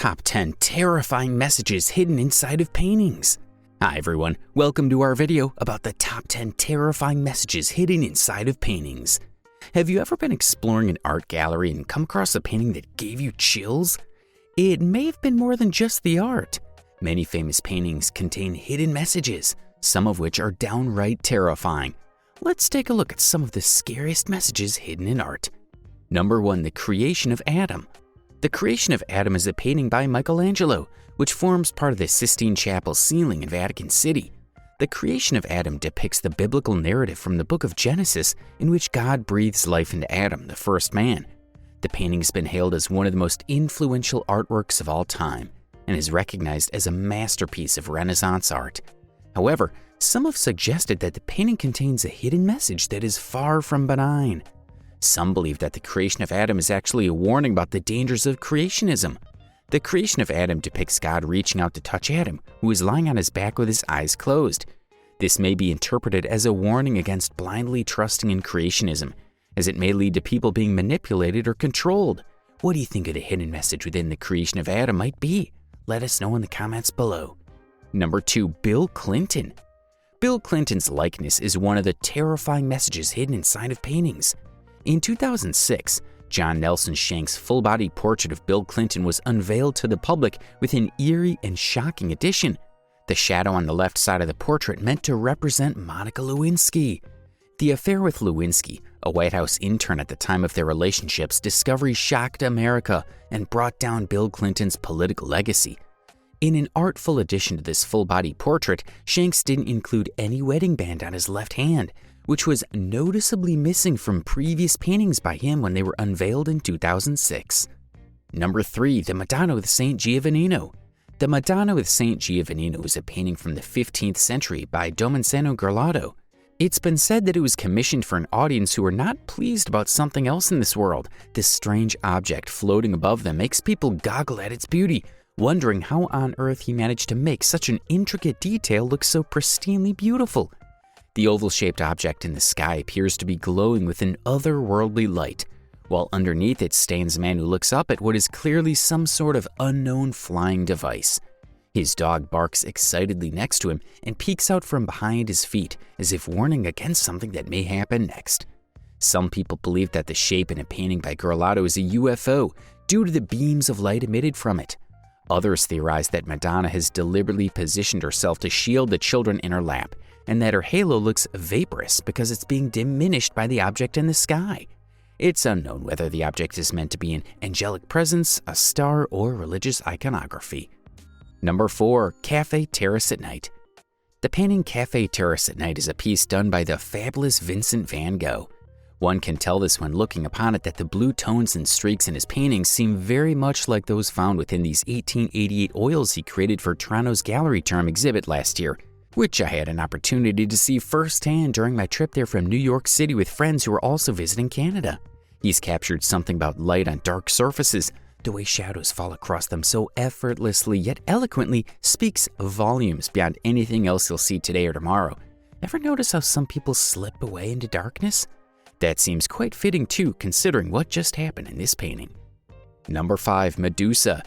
Top 10 Terrifying Messages Hidden Inside of Paintings. Hi everyone, welcome to our video about the top 10 terrifying messages hidden inside of paintings. Have you ever been exploring an art gallery and come across a painting that gave you chills? It may have been more than just the art. Many famous paintings contain hidden messages, some of which are downright terrifying. Let's take a look at some of the scariest messages hidden in art. Number 1. The Creation of Adam. The Creation of Adam is a painting by Michelangelo, which forms part of the Sistine Chapel ceiling in Vatican City. The Creation of Adam depicts the biblical narrative from the book of Genesis in which God breathes life into Adam, the first man. The painting has been hailed as one of the most influential artworks of all time and is recognized as a masterpiece of Renaissance art. However, some have suggested that the painting contains a hidden message that is far from benign. Some believe that the Creation of Adam is actually a warning about the dangers of creationism. The Creation of Adam depicts God reaching out to touch Adam, who is lying on his back with his eyes closed. This may be interpreted as a warning against blindly trusting in creationism, as it may lead to people being manipulated or controlled. What do you think of the hidden message within the Creation of Adam might be? Let us know in the comments below. Number 2. Bill Clinton. Bill Clinton's likeness is one of the terrifying messages hidden inside of paintings. In 2006, John Nelson Shank's full-body portrait of Bill Clinton was unveiled to the public with an eerie and shocking addition. The shadow on the left side of the portrait meant to represent Monica Lewinsky. The affair with Lewinsky, a White House intern at the time of their relationship's discovery, shocked America and brought down Bill Clinton's political legacy. In an artful addition to this full-body portrait, Shanks didn't include any wedding band on his left hand, which was noticeably missing from previous paintings by him when they were unveiled in 2006. Number 3. The Madonna with Saint Giovannino. The Madonna with Saint Giovannino is a painting from the 15th century by Domenico Garlotto. It's been said that it was commissioned for an audience who were not pleased about something else in this world. This strange object floating above them makes people goggle at its beauty, wondering how on earth he managed to make such an intricate detail look so pristinely beautiful. The oval-shaped object in the sky appears to be glowing with an otherworldly light, while underneath it stands a man who looks up at what is clearly some sort of unknown flying device. His dog barks excitedly next to him and peeks out from behind his feet as if warning against something that may happen next. Some people believe that the shape in a painting by Garlotto is a UFO due to the beams of light emitted from it. Others theorize that Madonna has deliberately positioned herself to shield the children in her lap, and that her halo looks vaporous because it's being diminished by the object in the sky. It's unknown whether the object is meant to be an angelic presence, a star, or religious iconography. Number 4. Cafe Terrace at Night. The painting Cafe Terrace at Night is a piece done by the fabulous Vincent van Gogh. One can tell this when looking upon it that the blue tones and streaks in his paintings seem very much like those found within these 1888 oils he created for Toronto's Gallery Term exhibit last year, which I had an opportunity to see firsthand during my trip there from New York City with friends who were also visiting Canada. He's captured something about light on dark surfaces. The way shadows fall across them so effortlessly yet eloquently speaks volumes beyond anything else you'll see today or tomorrow. Ever notice how some people slip away into darkness? That seems quite fitting too, considering what just happened in this painting. Number 5. Medusa.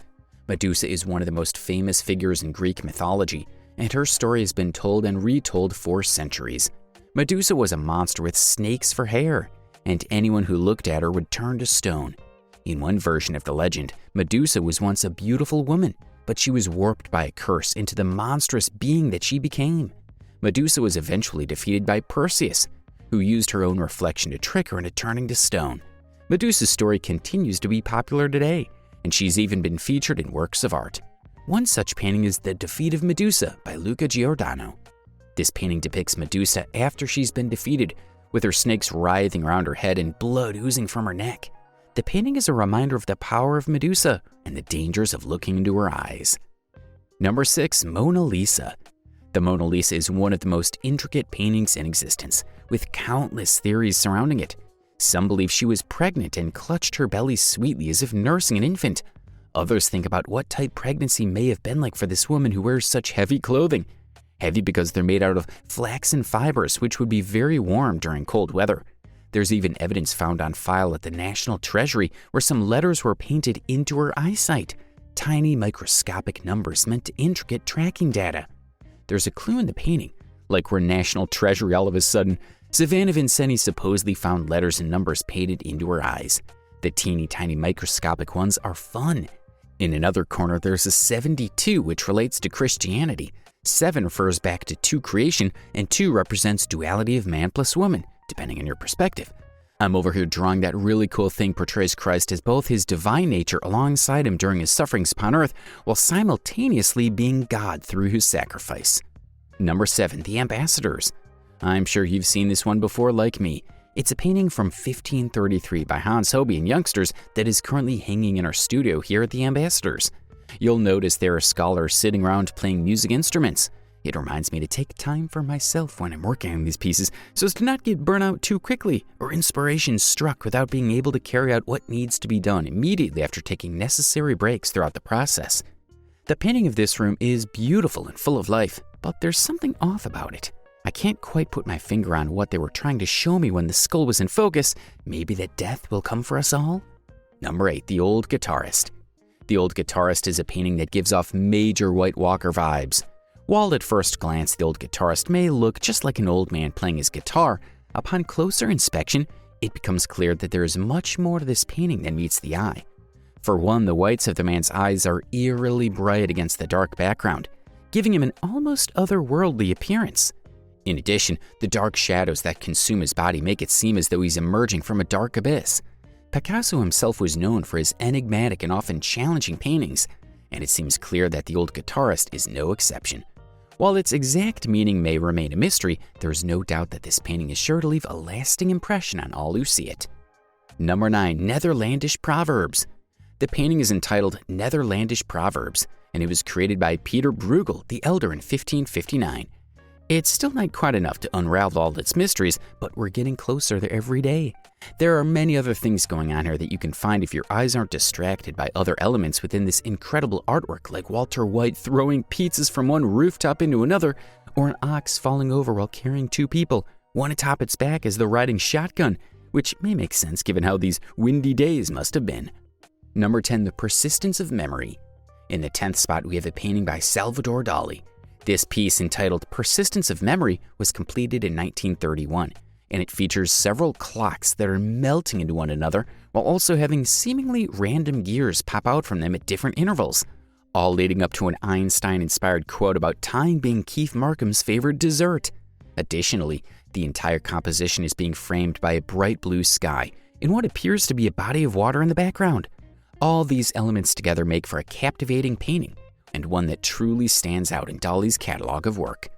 Medusa is one of the most famous figures in Greek mythology, and her story has been told and retold for centuries. Medusa was a monster with snakes for hair, and anyone who looked at her would turn to stone. In one version of the legend, Medusa was once a beautiful woman, but she was warped by a curse into the monstrous being that she became. Medusa was eventually defeated by Perseus, who used her own reflection to trick her into turning to stone. Medusa's story continues to be popular today, and she's even been featured in works of art. One such painting is The Defeat of Medusa by Luca Giordano. This painting depicts Medusa after she's been defeated, with her snakes writhing around her head and blood oozing from her neck. The painting is a reminder of the power of Medusa and the dangers of looking into her eyes. Number 6. Mona Lisa. The Mona Lisa is one of the most intricate paintings in existence, with countless theories surrounding it. Some believe she was pregnant and clutched her belly sweetly as if nursing an infant. Others think about what type pregnancy may have been like for this woman who wears such heavy clothing. Heavy because they're made out of flaxen fibers, which would be very warm during cold weather. There's even evidence found on file at the National Treasury where some letters were painted into her eyesight. tiny microscopic numbers meant to intricate tracking data. There's a clue in the painting, like we're National Treasury all of a sudden. Savannah Vincenti supposedly found letters and numbers painted into her eyes. The teeny tiny microscopic ones are fun. In another corner, there's a 72, which relates to Christianity. 7 refers back to 2 creation, and 2 represents duality of man plus woman, depending on your perspective. I'm over here drawing that really cool thing portrays Christ as both his divine nature alongside him during his sufferings upon earth, while simultaneously being God through his sacrifice. Number 7, the Ambassadors. I'm sure you've seen this one before like me. It's a painting from 1533 by Hans Hobie and youngsters that is currently hanging in our studio here at the Ambassadors. You'll notice there are scholars sitting around playing music instruments. It reminds me to take time for myself when I'm working on these pieces so as to not get burnt out too quickly or inspiration struck without being able to carry out what needs to be done immediately after taking necessary breaks throughout the process. The painting of this room is beautiful and full of life, but there's something off about it. I can't quite put my finger on what they were trying to show me when the skull was in focus. Maybe that death will come for us all? Number 8, the Old Guitarist. The Old Guitarist is a painting that gives off major White Walker vibes. While at first glance the Old Guitarist may look just like an old man playing his guitar, upon closer inspection, it becomes clear that there is much more to this painting than meets the eye. For one, the whites of the man's eyes are eerily bright against the dark background, giving him an almost otherworldly appearance. In addition, the dark shadows that consume his body make it seem as though he's emerging from a dark abyss. Picasso himself was known for his enigmatic and often challenging paintings, and it seems clear that the Old Guitarist is no exception. While its exact meaning may remain a mystery, there is no doubt that this painting is sure to leave a lasting impression on all who see it. Number 9, Netherlandish Proverbs. The painting is entitled Netherlandish Proverbs, and it was created by Peter Bruegel the Elder in 1559. It's still not quite enough to unravel all its mysteries, but we're getting closer there every day. There are many other things going on here that you can find if your eyes aren't distracted by other elements within this incredible artwork, like Walter White throwing pizzas from one rooftop into another, or an ox falling over while carrying 2 people, one atop its back as though riding shotgun, which may make sense given how these windy days must have been. Number 10, the Persistence of Memory. In the 10th spot, we have a painting by Salvador Dali. This piece, entitled Persistence of Memory, was completed in 1931, and it features several clocks that are melting into one another while also having seemingly random gears pop out from them at different intervals, all leading up to an Einstein-inspired quote about time being Keith Markham's favorite dessert. Additionally, the entire composition is being framed by a bright blue sky in what appears to be a body of water in the background. All these elements together make for a captivating painting, and one that truly stands out in Dali's catalog of work.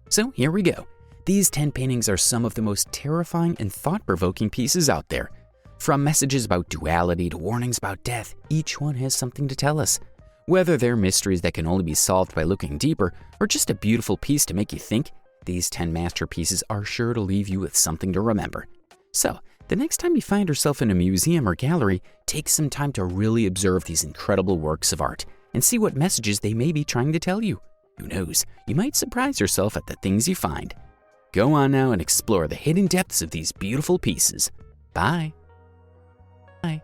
So here we go. These 10 paintings are some of the most terrifying and thought-provoking pieces out there. From messages about duality to warnings about death, each one has something to tell us. Whether they're mysteries that can only be solved by looking deeper, or just a beautiful piece to make you think, these 10 masterpieces are sure to leave you with something to remember. So, the next time you find yourself in a museum or gallery, take some time to really observe these incredible works of art and see what messages they may be trying to tell you. Who knows, you might surprise yourself at the things you find. Go on now and explore the hidden depths of these beautiful pieces. Bye. Bye.